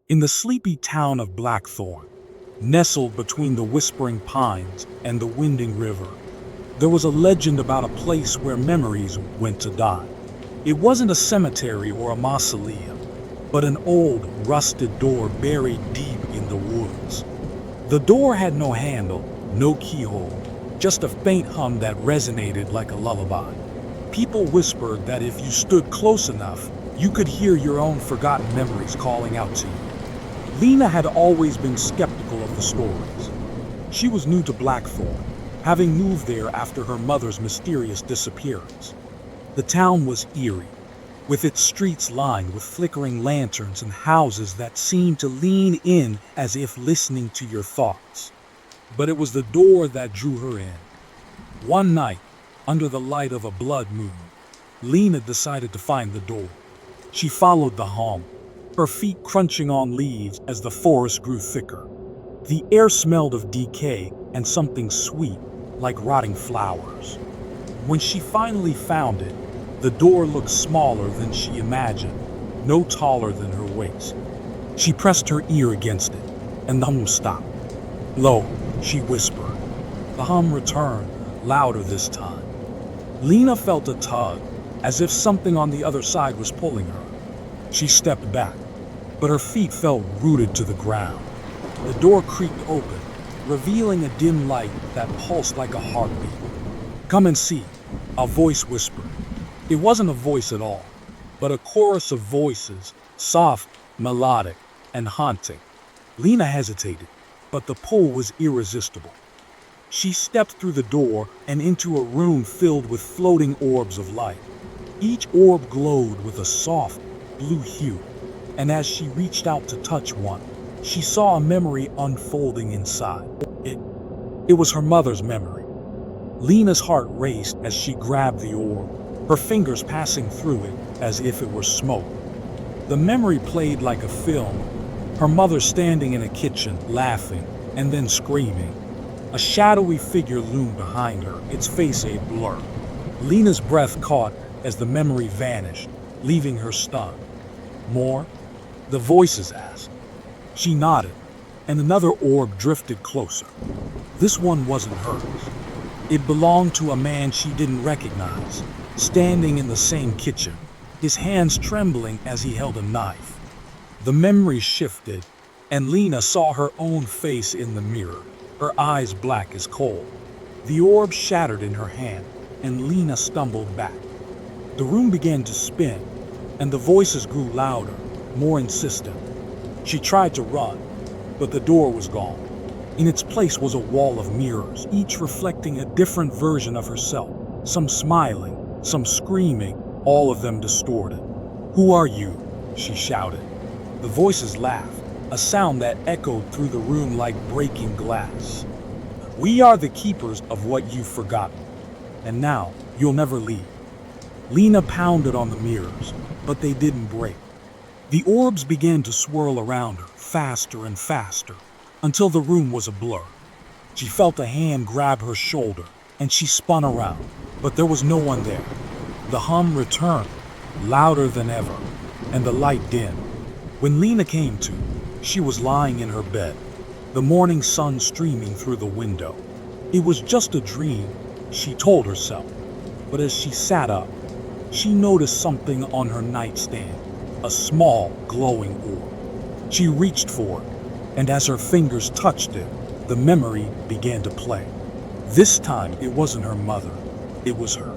In the sleepy town of Blackthorn, nestled between the whispering pines and the winding river, there was a legend about a place where memories went to die. It wasn't a cemetery or a mausoleum, but an old, rusted door buried deep in the woods. The door had no handle, no keyhole, just a faint hum that resonated like a lullaby. People whispered that if you stood close enough, you could hear your own forgotten memories calling out to you. Lena had always been skeptical of the stories. She was new to Blackthorn, having moved there after her mother's mysterious disappearance. The town was eerie, with its streets lined with flickering lanterns and houses that seemed to lean in as if listening to your thoughts. But it was the door that drew her in. One night, under the light of a blood moon, Lena decided to find the door. She followed the hum, her feet crunching on leaves as the forest grew thicker. The air smelled of decay and something sweet, like rotting flowers. When she finally found it, the door looked smaller than she imagined, no taller than her waist. She pressed her ear against it, and the hum stopped. "Lo," she whispered. The hum returned, louder this time. Lena felt a tug, as if something on the other side was pulling her. She stepped back, but her feet felt rooted to the ground. The door creaked open, revealing a dim light that pulsed like a heartbeat. "Come and see," a voice whispered. It wasn't a voice at all, but a chorus of voices, soft, melodic, and haunting. Lena hesitated, but the pull was irresistible. She stepped through the door and into a room filled with floating orbs of light. Each orb glowed with a soft, blue hue, and as she reached out to touch one, she saw a memory unfolding inside. It was her mother's memory. Lena's heart raced as she grabbed the orb, her fingers passing through it as if it were smoke. The memory played like a film, her mother standing in a kitchen, laughing, and then screaming. A shadowy figure loomed behind her, its face a blur. Lena's breath caught as the memory vanished, leaving her stunned. "More?" the voices asked. She nodded, and another orb drifted closer. This one wasn't hers. It belonged to a man she didn't recognize, standing in the same kitchen, his hands trembling as he held a knife. The memory shifted, and Lena saw her own face in the mirror, her eyes black as coal. The orb shattered in her hand, and Lena stumbled back. The room began to spin, and the voices grew louder, more insistent. She tried to run, but the door was gone. In its place was a wall of mirrors, each reflecting a different version of herself, some smiling, some screaming, all of them distorted. "Who are you?" she shouted. The voices laughed, a sound that echoed through the room like breaking glass. "We are the keepers of what you've forgotten, and now you'll never leave." Lena pounded on the mirrors, but they didn't break. The orbs began to swirl around her, faster and faster, until the room was a blur. She felt a hand grab her shoulder, and she spun around, but there was no one there. The hum returned, louder than ever, and the light dimmed. When Lena came to, she was lying in her bed, the morning sun streaming through the window. It was just a dream, she told herself, but as she sat up, she noticed something on her nightstand, a small, glowing orb. She reached for it, and as her fingers touched it, the memory began to play. This time, it wasn't her mother, it was her.